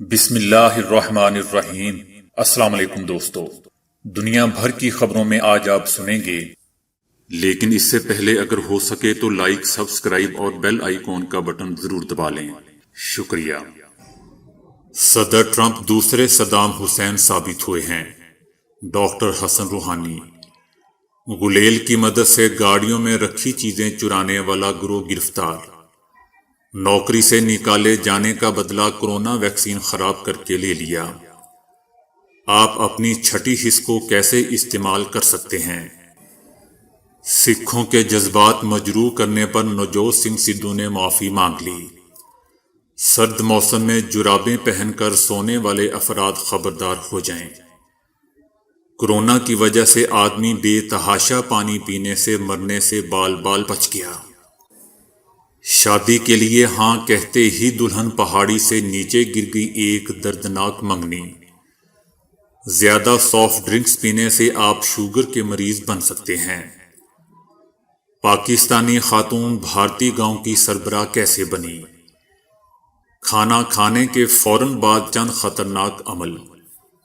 بسم اللہ الرحمن الرحیم۔ السلام علیکم دوستو، دنیا بھر کی خبروں میں آج آپ سنیں گے، لیکن اس سے پہلے اگر ہو سکے تو لائک، سبسکرائب اور بیل آئیکن کا بٹن ضرور دبا لیں۔ شکریہ۔ صدر ٹرمپ دوسرے صدام حسین ثابت ہوئے ہیں، ڈاکٹر حسن روحانی۔ غلیل کی مدد سے گاڑیوں میں رکھی چیزیں چرانے والا گروہ گرفتار۔ نوکری سے نکالے جانے کا بدلہ کورونا ویکسین خراب کر کے لے لیا۔ آپ اپنی چھٹی حص کو کیسے استعمال کر سکتے ہیں؟ سکھوں کے جذبات مجروح کرنے پر نوجوت سنگھ سدھو نے معافی مانگ لی۔ سرد موسم میں جرابیں پہن کر سونے والے افراد خبردار ہو جائیں۔ کورونا کی وجہ سے آدمی بے تحاشا پانی پینے سے مرنے سے بال بال بچ گیا۔ شادی کے لیے ہاں کہتے ہی دلہن پہاڑی سے نیچے گر گئی ایک دردناک منگنی۔ زیادہ سافٹ ڈرنکس پینے سے آپ شوگر کے مریض بن سکتے ہیں۔ پاکستانی خاتون بھارتی گاؤں کی سربراہ کیسے بنی؟ کھانا کھانے کے فوراً بعد چند خطرناک عمل۔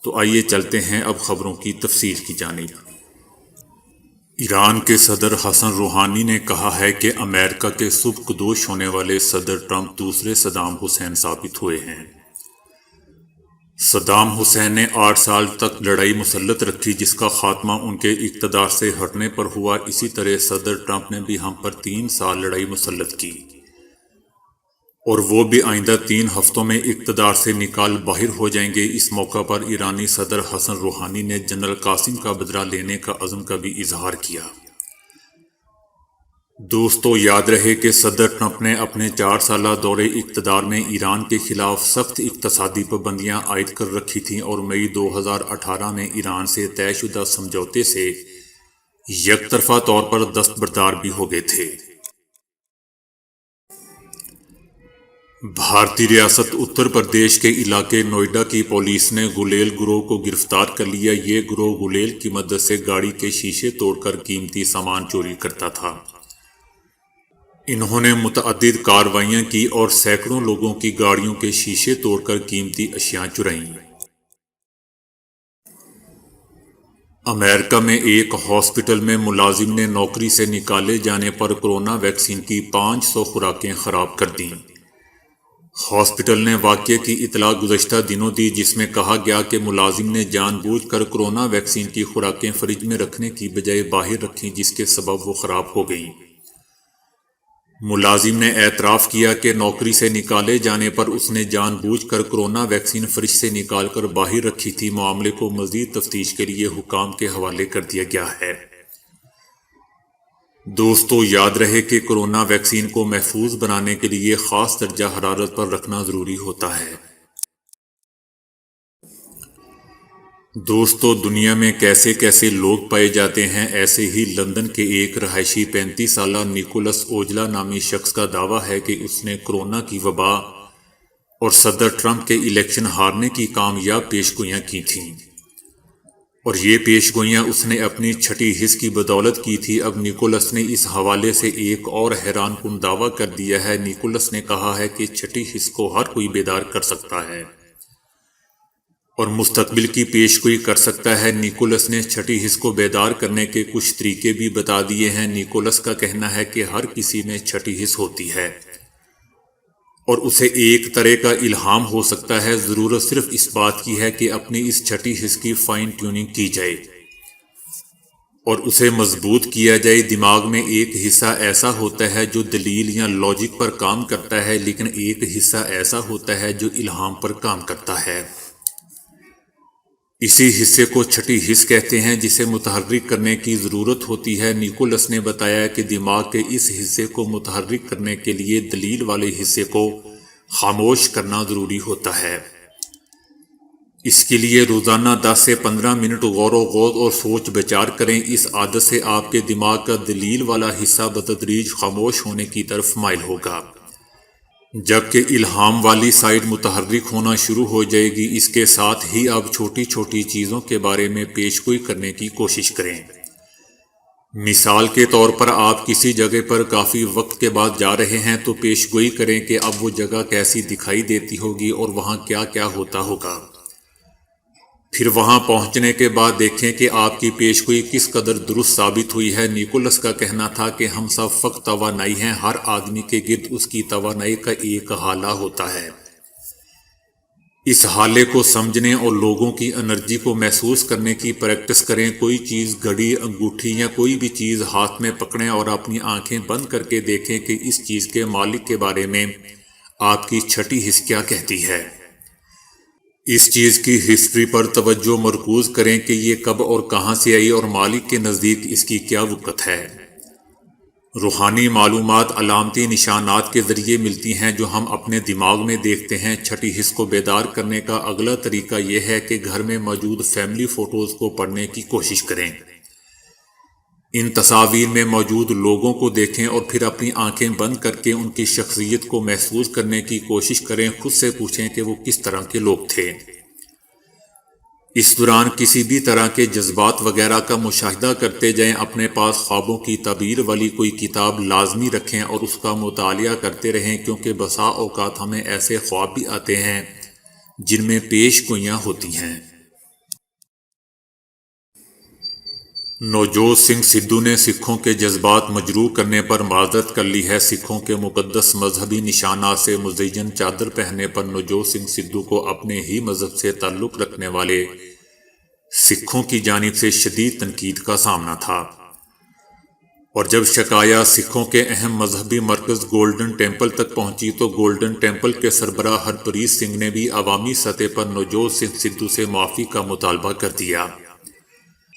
تو آئیے چلتے ہیں اب خبروں کی تفصیل کی جانب۔ ایران کے صدر حسن روحانی نے کہا ہے کہ امریکہ کے سبکدوش ہونے والے صدر ٹرمپ دوسرے صدام حسین ثابت ہوئے ہیں۔ صدام حسین نے 8 سال تک لڑائی مسلط رکھی، جس کا خاتمہ ان کے اقتدار سے ہٹنے پر ہوا۔ اسی طرح صدر ٹرمپ نے بھی ہم پر 3 سال لڑائی مسلط کی، اور وہ بھی آئندہ 3 ہفتوں میں اقتدار سے نکال باہر ہو جائیں گے۔ اس موقع پر ایرانی صدر حسن روحانی نے جنرل قاسم کا بدلہ لینے کا عزم کا بھی اظہار کیا۔ دوستو، یاد رہے کہ صدر ٹرمپ نے اپنے 4 سالہ دور اقتدار میں ایران کے خلاف سخت اقتصادی پابندیاں عائد کر رکھی تھیں، اور مئی 2018 میں ایران سے طے شدہ سمجھوتے سے یک طرفہ طور پر دستبردار بھی ہو گئے تھے۔ بھارتی ریاست اتر پردیش کے علاقے نوئیڈا کی پولیس نے غلیل گروہ کو گرفتار کر لیا۔ یہ گروہ غلیل کی مدد سے گاڑی کے شیشے توڑ کر قیمتی سامان چوری کرتا تھا۔ انہوں نے متعدد کارروائیاں کی اور سینکڑوں لوگوں کی گاڑیوں کے شیشے توڑ کر قیمتی اشیاء چرائیں۔ امریکہ میں ایک ہاسپٹل میں ملازم نے نوکری سے نکالے جانے پر کورونا ویکسین کی 500 خوراکیں خراب کر دیں۔ ہاسپٹل نے واقعے کی اطلاع گزشتہ دنوں دی، جس میں کہا گیا کہ ملازم نے جان بوجھ کر کورونا ویکسین کی خوراکیں فریج میں رکھنے کی بجائے باہر رکھیں، جس کے سبب وہ خراب ہو گئیں۔ ملازم نے اعتراف کیا کہ نوکری سے نکالے جانے پر اس نے جان بوجھ کر کورونا ویکسین فریج سے نکال کر باہر رکھی تھی۔ معاملے کو مزید تفتیش کے لیے حکام کے حوالے کر دیا گیا ہے۔ دوستو، یاد رہے کہ کورونا ویکسین کو محفوظ بنانے کے لیے خاص درجہ حرارت پر رکھنا ضروری ہوتا ہے۔ دوستو، دنیا میں کیسے کیسے لوگ پائے جاتے ہیں، ایسے ہی لندن کے ایک رہائشی 35 سالہ نیکولس اوجلا نامی شخص کا دعویٰ ہے کہ اس نے کورونا کی وبا اور صدر ٹرمپ کے الیکشن ہارنے کی کامیاب پیشگوئیاں کی تھیں، اور یہ پیشگوئیاں اس نے اپنی چھٹی حص کی بدولت کی تھی۔ اب نیکولس نے اس حوالے سے ایک اور حیران کن دعویٰ کر دیا ہے۔ نیکولس نے کہا ہے کہ چھٹی حص کو ہر کوئی بیدار کر سکتا ہے اور مستقبل کی پیشگوئی کر سکتا ہے۔ نیکولس نے چھٹی حص کو بیدار کرنے کے کچھ طریقے بھی بتا دیے ہیں۔ نیکولس کا کہنا ہے کہ ہر کسی میں چھٹی حص ہوتی ہے، اور اسے ایک طرح کا الہام ہو سکتا ہے۔ ضرورت صرف اس بات کی ہے کہ اپنی اس چھٹی حص کی فائن ٹیوننگ کی جائے اور اسے مضبوط کیا جائے۔ دماغ میں ایک حصہ ایسا ہوتا ہے جو دلیل یا لاجک پر کام کرتا ہے، لیکن ایک حصہ ایسا ہوتا ہے جو الہام پر کام کرتا ہے۔ اسی حصے کو چھٹی حص کہتے ہیں، جسے متحرک کرنے کی ضرورت ہوتی ہے۔ نیکولس نے بتایا کہ دماغ کے اس حصے کو متحرک کرنے کے لیے دلیل والے حصے کو خاموش کرنا ضروری ہوتا ہے۔ اس کے لیے روزانہ 10 سے 15 منٹ غور و خوض اور سوچ بچار کریں۔ اس عادت سے آپ کے دماغ کا دلیل والا حصہ بتدریج خاموش ہونے کی طرف مائل ہوگا، جبکہ الہام والی سائیڈ متحرک ہونا شروع ہو جائے گی۔ اس کے ساتھ ہی آپ چھوٹی چھوٹی چیزوں کے بارے میں پیشگوئی کرنے کی کوشش کریں۔ مثال کے طور پر آپ کسی جگہ پر کافی وقت کے بعد جا رہے ہیں تو پیش گوئی کریں کہ اب وہ جگہ کیسی دکھائی دیتی ہوگی اور وہاں کیا کیا ہوتا ہوگا۔ پھر وہاں پہنچنے کے بعد دیکھیں کہ آپ کی پیش گوئی کس قدر درست ثابت ہوئی ہے۔ نیکولس کا کہنا تھا کہ ہم سب فقط توانائی ہیں، ہر آدمی کے گرد اس کی توانائی کا ایک حالہ ہوتا ہے۔ اس حالے کو سمجھنے اور لوگوں کی انرجی کو محسوس کرنے کی پریکٹس کریں۔ کوئی چیز، گھڑی، انگوٹھی یا کوئی بھی چیز ہاتھ میں پکڑیں اور اپنی آنکھیں بند کر کے دیکھیں کہ اس چیز کے مالک کے بارے میں آپ کی چھٹی حس کیا کہتی ہے۔ اس چیز کی ہسٹری پر توجہ مرکوز کریں کہ یہ کب اور کہاں سے آئی اور مالک کے نزدیک اس کی کیا وقت ہے۔ روحانی معلومات علامتی نشانات کے ذریعے ملتی ہیں جو ہم اپنے دماغ میں دیکھتے ہیں۔ چھٹی حس کو بیدار کرنے کا اگلا طریقہ یہ ہے کہ گھر میں موجود فیملی فوٹوز کو پڑھنے کی کوشش کریں۔ ان تصاویر میں موجود لوگوں کو دیکھیں اور پھر اپنی آنکھیں بند کر کے ان کی شخصیت کو محسوس کرنے کی کوشش کریں۔ خود سے پوچھیں کہ وہ کس طرح کے لوگ تھے۔ اس دوران کسی بھی طرح کے جذبات وغیرہ کا مشاہدہ کرتے جائیں۔ اپنے پاس خوابوں کی تعبیر والی کوئی کتاب لازمی رکھیں اور اس کا مطالعہ کرتے رہیں، کیونکہ بسا اوقات ہمیں ایسے خواب بھی آتے ہیں جن میں پیش گوئیاں ہوتی ہیں۔ نوجوت سنگھ سدھو نے سکھوں کے جذبات مجروح کرنے پر معذرت کر لی ہے۔ سکھوں کے مقدس مذہبی نشانات سے مزین چادر پہننے پر نوجوت سنگھ سدھو کو اپنے ہی مذہب سے تعلق رکھنے والے سکھوں کی جانب سے شدید تنقید کا سامنا تھا، اور جب شکایات سکھوں کے اہم مذہبی مرکز گولڈن ٹیمپل تک پہنچی تو گولڈن ٹیمپل کے سربراہ ہرپریت سنگھ نے بھی عوامی سطح پر نوجوت سنگھ سدھو سے معافی کا مطالبہ کر دیا،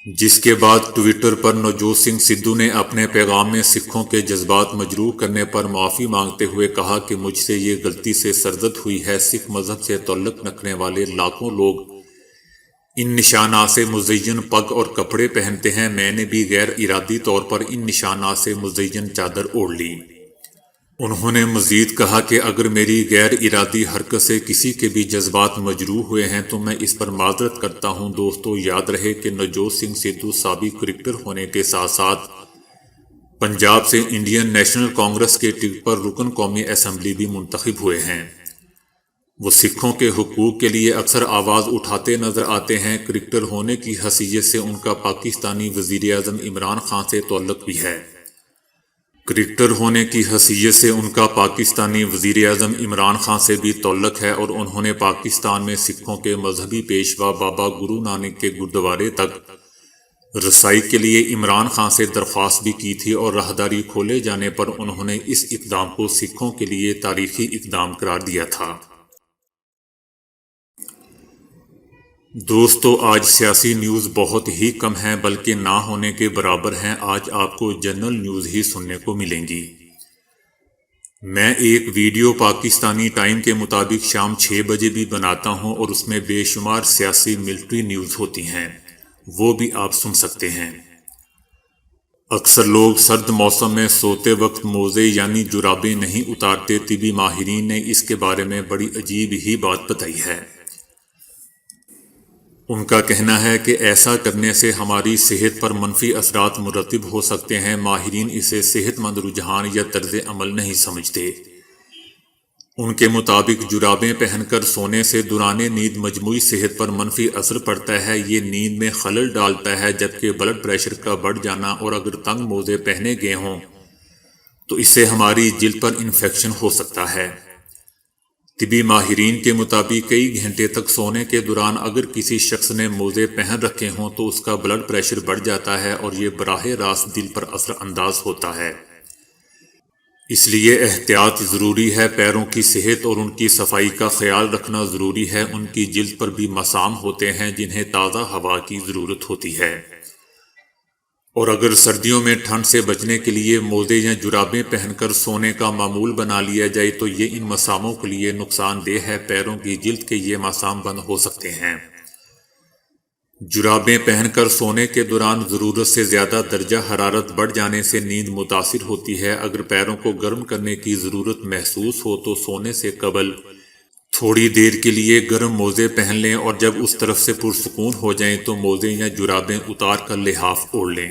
جس کے بعد ٹویٹر پر نوجوت سنگھ سدھو نے اپنے پیغام میں سکھوں کے جذبات مجروح کرنے پر معافی مانگتے ہوئے کہا کہ مجھ سے یہ غلطی سے سرزد ہوئی ہے۔ سکھ مذہب سے تعلق رکھنے والے لاکھوں لوگ ان نشانات سے مزین پگ اور کپڑے پہنتے ہیں۔ میں نے بھی غیر ارادی طور پر ان نشانات سے مزین چادر اوڑھ لی۔ انہوں نے مزید کہا کہ اگر میری غیر ارادی حرکت سے کسی کے بھی جذبات مجروح ہوئے ہیں تو میں اس پر معذرت کرتا ہوں۔ دوستو، یاد رہے کہ نوجوت سنگھ سدھو سابق کرکٹر ہونے کے ساتھ ساتھ پنجاب سے انڈین نیشنل کانگریس کے ٹکٹ پر رکن قومی اسمبلی بھی منتخب ہوئے ہیں۔ وہ سکھوں کے حقوق کے لیے اکثر آواز اٹھاتے نظر آتے ہیں۔ کرکٹر ہونے کی حیثیت سے ان کا پاکستانی وزیر اعظم عمران خان سے تعلق بھی ہے۔ کرکٹر ہونے کی حیثیت سے ان کا پاکستانی وزیر اعظم عمران خان سے بھی تعلق ہے، اور انہوں نے پاکستان میں سکھوں کے مذہبی پیشوا بابا گرو نانک کے گردوارے تک رسائی کے لیے عمران خان سے درخواست بھی کی تھی، اور راہداری کھولے جانے پر انہوں نے اس اقدام کو سکھوں کے لیے تاریخی اقدام قرار دیا تھا۔ دوستو، آج سیاسی نیوز بہت ہی کم ہیں، بلکہ نہ ہونے کے برابر ہیں۔ آج آپ کو جنرل نیوز ہی سننے کو ملیں گی۔ میں ایک ویڈیو پاکستانی ٹائم کے مطابق شام 6 بجے بھی بناتا ہوں، اور اس میں بے شمار سیاسی ملٹری نیوز ہوتی ہیں، وہ بھی آپ سن سکتے ہیں۔ اکثر لوگ سرد موسم میں سوتے وقت موزے یعنی جرابیں نہیں اتارتے۔ طبی ماہرین نے اس کے بارے میں بڑی عجیب ہی بات بتائی ہے۔ ان کا کہنا ہے کہ ایسا کرنے سے ہماری صحت پر منفی اثرات مرتب ہو سکتے ہیں۔ ماہرین اسے صحت مند رجحان یا طرز عمل نہیں سمجھتے۔ ان کے مطابق جرابیں پہن کر سونے سے دوران نیند مجموعی صحت پر منفی اثر پڑتا ہے۔ یہ نیند میں خلل ڈالتا ہے، جبکہ بلڈ پریشر کا بڑھ جانا، اور اگر تنگ موزے پہنے گئے ہوں تو اس سے ہماری جلد پر انفیکشن ہو سکتا ہے۔ طبی ماہرین کے مطابق کئی گھنٹے تک سونے کے دوران اگر کسی شخص نے موزے پہن رکھے ہوں تو اس کا بلڈ پریشر بڑھ جاتا ہے، اور یہ براہ راست دل پر اثر انداز ہوتا ہے۔ اس لیے احتیاط ضروری ہے۔ پیروں کی صحت اور ان کی صفائی کا خیال رکھنا ضروری ہے۔ ان کی جلد پر بھی مسام ہوتے ہیں جنہیں تازہ ہوا کی ضرورت ہوتی ہے، اور اگر سردیوں میں ٹھنڈ سے بچنے کے لیے موزے یا جرابیں پہن کر سونے کا معمول بنا لیا جائے تو یہ ان مساموں کے لیے نقصان دہ ہے۔ پیروں کی جلد کے یہ مسام بند ہو سکتے ہیں۔ جرابیں پہن کر سونے کے دوران ضرورت سے زیادہ درجہ حرارت بڑھ جانے سے نیند متاثر ہوتی ہے۔ اگر پیروں کو گرم کرنے کی ضرورت محسوس ہو تو سونے سے قبل تھوڑی دیر کے لیے گرم موزے پہن لیں، اور جب اس طرف سے پرسکون ہو جائیں تو موزے یا جرابیں اتار کر لحاف اوڑھ لیں۔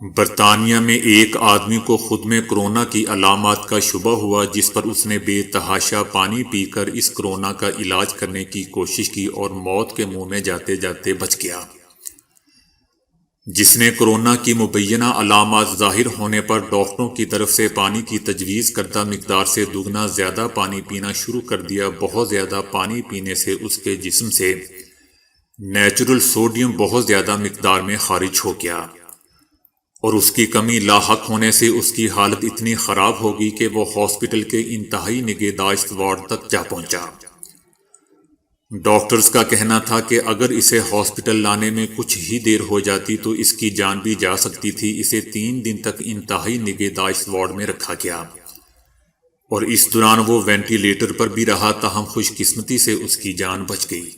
برطانیہ میں ایک آدمی کو خود میں کورونا کی علامات کا شبہ ہوا، جس پر اس نے بے تحاشا پانی پی کر اس کورونا کا علاج کرنے کی کوشش کی اور موت کے منہ میں جاتے جاتے بچ گیا۔ جس نے کورونا کی مبینہ علامات ظاہر ہونے پر ڈاکٹروں کی طرف سے پانی کی تجویز کردہ مقدار سے دگنا زیادہ پانی پینا شروع کر دیا۔ بہت زیادہ پانی پینے سے اس کے جسم سے نیچرل سوڈیم بہت زیادہ مقدار میں خارج ہو گیا، اور اس کی کمی لاحق ہونے سے اس کی حالت اتنی خراب ہوگی کہ وہ ہاسپٹل کے انتہائی نگہداشت وارڈ تک جا پہنچا۔ ڈاکٹرز کا کہنا تھا کہ اگر اسے ہاسپٹل لانے میں کچھ ہی دیر ہو جاتی تو اس کی جان بھی جا سکتی تھی۔ اسے 3 دن تک انتہائی نگہداشت وارڈ میں رکھا گیا، اور اس دوران وہ وینٹیلیٹر پر بھی رہا، تاہم خوش قسمتی سے اس کی جان بچ گئی۔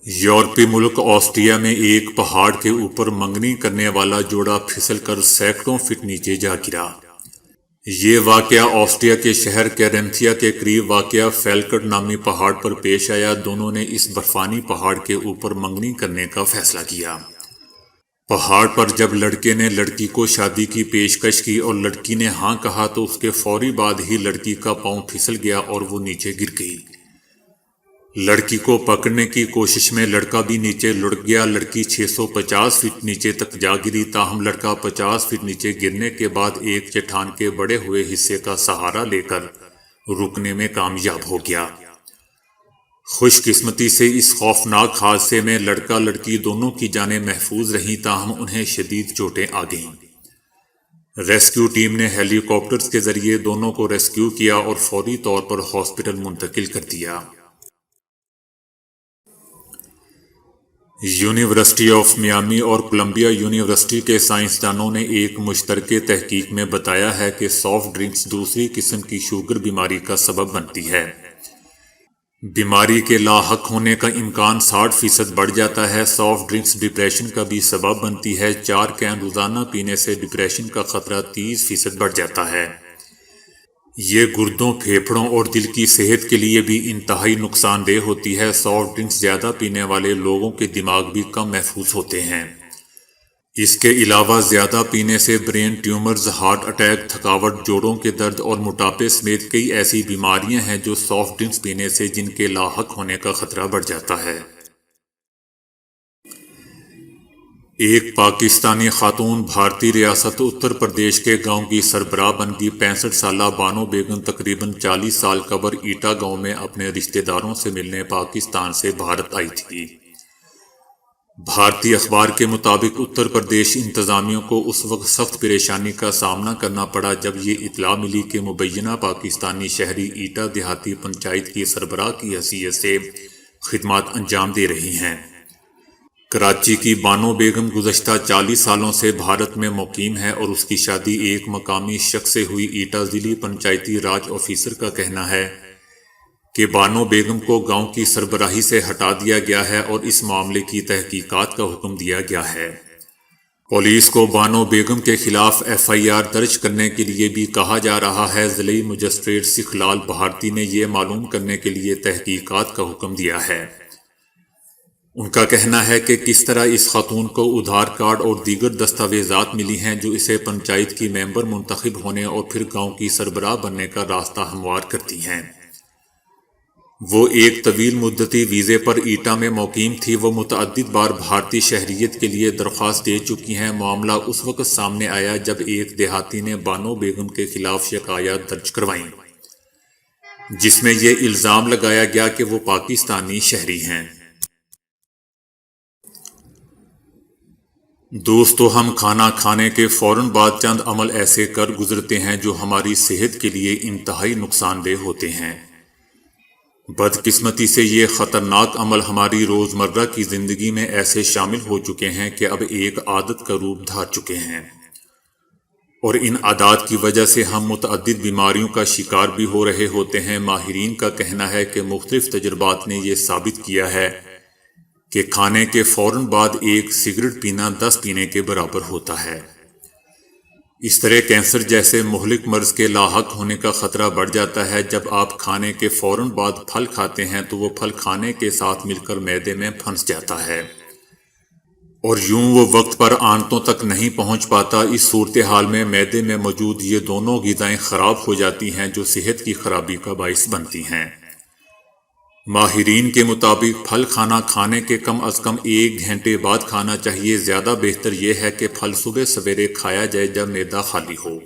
یورپی ملک آسٹریا میں ایک پہاڑ کے اوپر منگنی کرنے والا جوڑا پھسل کر سینکڑوں فٹ نیچے جا گرا۔ یہ واقعہ آسٹریا کے شہر کیرنتھیا کے قریب واقع فیلکٹ نامی پہاڑ پر پیش آیا۔ دونوں نے اس برفانی پہاڑ کے اوپر منگنی کرنے کا فیصلہ کیا۔ پہاڑ پر جب لڑکے نے لڑکی کو شادی کی پیشکش کی اور لڑکی نے ہاں کہا تو اس کے فوری بعد ہی لڑکی کا پاؤں پھسل گیا اور وہ نیچے گر گئی۔ لڑکی کو پکڑنے کی کوشش میں لڑکا بھی نیچے لڑک گیا۔ لڑکی 650 فٹ نیچے تک جا گری، تاہم لڑکا 50 فٹ نیچے گرنے کے بعد ایک چٹان کے بڑے ہوئے حصے کا سہارا لے کر رکنے میں کامیاب ہو گیا۔ خوش قسمتی سے اس خوفناک حادثے میں لڑکا لڑکی دونوں کی جانیں محفوظ رہیں، تاہم انہیں شدید چوٹیں آ گئیں۔ ریسکیو ٹیم نے ہیلی کاپٹرز کے ذریعے دونوں کو ریسکیو کیا اور فوری طور پر ہاسپٹل منتقل کر دیا۔ یونیورسٹی آف میامی اور کولمبیا یونیورسٹی کے سائنسدانوں نے ایک مشترکہ تحقیق میں بتایا ہے کہ سافٹ ڈرنکس دوسری قسم کی شوگر بیماری کا سبب بنتی ہے۔ بیماری کے لاحق ہونے کا امکان 60% بڑھ جاتا ہے۔ سافٹ ڈرنکس ڈپریشن کا بھی سبب بنتی ہے۔ 4 کین روزانہ پینے سے ڈپریشن کا خطرہ 30% بڑھ جاتا ہے۔ یہ گردوں، پھیپھڑوں اور دل کی صحت کے لیے بھی انتہائی نقصان دہ ہوتی ہے۔ سافٹ ڈرنکس زیادہ پینے والے لوگوں کے دماغ بھی کم محفوظ ہوتے ہیں۔ اس کے علاوہ زیادہ پینے سے برین ٹیومرز، ہارٹ اٹیک، تھکاوٹ، جوڑوں کے درد اور موٹاپے سمیت کئی ایسی بیماریاں ہیں جو سافٹ ڈرنکس پینے سے جن کے لاحق ہونے کا خطرہ بڑھ جاتا ہے۔ ایک پاکستانی خاتون بھارتی ریاست اتر پردیش کے گاؤں کی سربراہ بن گئی۔ 65 سالہ بانو بیگم تقریباً 40 سال قبل ایٹا گاؤں میں اپنے رشتہ داروں سے ملنے پاکستان سے بھارت آئی تھی۔ بھارتی اخبار کے مطابق اتر پردیش انتظامیہ کو اس وقت سخت پریشانی کا سامنا کرنا پڑا جب یہ اطلاع ملی کہ مبینہ پاکستانی شہری ایٹا دیہاتی پنچایت کی سربراہ کی حیثیت سے خدمات انجام دے رہی ہیں۔ کراچی کی بانو بیگم گزشتہ 40 سالوں سے بھارت میں مقیم ہے اور اس کی شادی ایک مقامی شخص سے ہوئی۔ ایٹا ضلعی پنچایتی راج آفیسر کا کہنا ہے کہ بانو بیگم کو گاؤں کی سربراہی سے ہٹا دیا گیا ہے اور اس معاملے کی تحقیقات کا حکم دیا گیا ہے۔ پولیس کو بانو بیگم کے خلاف FIR درج کرنے کے لیے بھی کہا جا رہا ہے۔ ضلعی مجسٹریٹ سکھ لال بھارتی نے یہ معلوم کرنے کے لیے تحقیقات کا حکم دیا ہے۔ ان کا کہنا ہے کہ کس طرح اس خاتون کو آدھار کارڈ اور دیگر دستاویزات ملی ہیں جو اسے پنچایت کی ممبر منتخب ہونے اور پھر گاؤں کی سربراہ بننے کا راستہ ہموار کرتی ہیں۔ وہ ایک طویل مدتی ویزے پر ایٹا میں مقیم تھی۔ وہ متعدد بار بھارتی شہریت کے لیے درخواست دے چکی ہیں۔ معاملہ اس وقت سامنے آیا جب ایک دیہاتی نے بانو بیگم کے خلاف شکایات درج کروائیں، جس میں یہ الزام لگایا گیا کہ وہ پاکستانی شہری ہیں۔ دوستو، ہم کھانا کھانے کے فوراً بعد چند عمل ایسے کر گزرتے ہیں جو ہماری صحت کے لیے انتہائی نقصان دہ ہوتے ہیں۔ بدقسمتی سے یہ خطرناک عمل ہماری روزمرہ کی زندگی میں ایسے شامل ہو چکے ہیں کہ اب ایک عادت کا روپ دھار چکے ہیں، اور ان عادات کی وجہ سے ہم متعدد بیماریوں کا شکار بھی ہو رہے ہوتے ہیں۔ ماہرین کا کہنا ہے کہ مختلف تجربات نے یہ ثابت کیا ہے کہ کھانے کے فوراً بعد ایک سگریٹ پینا 10 پینے کے برابر ہوتا ہے۔ اس طرح کینسر جیسے مہلک مرض کے لاحق ہونے کا خطرہ بڑھ جاتا ہے۔ جب آپ کھانے کے فوراً بعد پھل کھاتے ہیں تو وہ پھل کھانے کے ساتھ مل کر معدے میں پھنس جاتا ہے۔ اور یوں وہ وقت پر آنتوں تک نہیں پہنچ پاتا۔ اس صورتحال میں معدے میں موجود یہ دونوں غذائیں خراب ہو جاتی ہیں جو صحت کی خرابی کا باعث بنتی ہیں۔ ماہرین کے مطابق پھل کھانا کھانے کے کم از کم 1 گھنٹے بعد کھانا چاہیے۔ زیادہ بہتر یہ ہے کہ پھل صبح سویرے کھایا جائے جب معدہ خالی ہو۔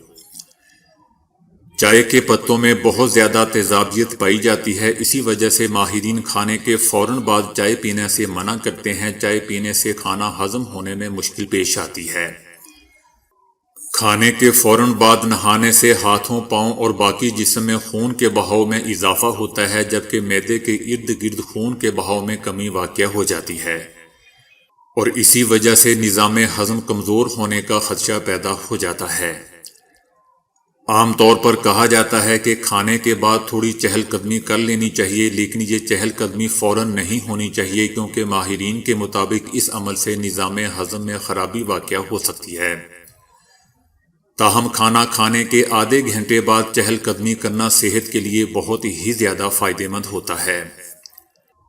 چائے کے پتوں میں بہت زیادہ تیزابیت پائی جاتی ہے، اسی وجہ سے ماہرین کھانے کے فوراً بعد چائے پینے سے منع کرتے ہیں۔ چائے پینے سے کھانا ہضم ہونے میں مشکل پیش آتی ہے۔ کھانے کے فوراً بعد نہانے سے ہاتھوں، پاؤں اور باقی جسم میں خون کے بہاؤ میں اضافہ ہوتا ہے، جبکہ معدے کے ارد گرد خون کے بہاؤ میں کمی واقع ہو جاتی ہے اور اسی وجہ سے نظام ہضم کمزور ہونے کا خدشہ پیدا ہو جاتا ہے۔ عام طور پر کہا جاتا ہے کہ کھانے کے بعد تھوڑی چہل قدمی کر لینی چاہیے، لیکن یہ چہل قدمی فوراً نہیں ہونی چاہیے، کیونکہ ماہرین کے مطابق اس عمل سے نظام ہضم میں خرابی واقع ہو سکتی ہے۔ تاہم کھانا کھانے کے آدھے گھنٹے بعد چہل قدمی کرنا صحت کے لیے بہت ہی زیادہ فائدہ مند ہوتا ہے۔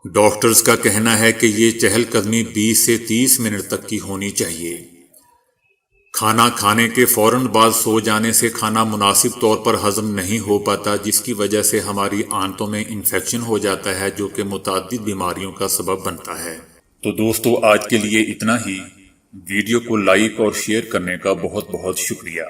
ڈاکٹرز کا کہنا ہے کہ یہ چہل قدمی 20 سے 30 منٹ تک کی ہونی چاہیے۔ کھانا کھانے کے فوراً بعد سو جانے سے کھانا مناسب طور پر ہضم نہیں ہو پاتا، جس کی وجہ سے ہماری آنتوں میں انفیکشن ہو جاتا ہے جو کہ متعدد بیماریوں کا سبب بنتا ہے۔ تو دوستو، آج کے لیے اتنا ہی۔ ویڈیو کو لائک اور شیئر کرنے کا بہت بہت شکریہ۔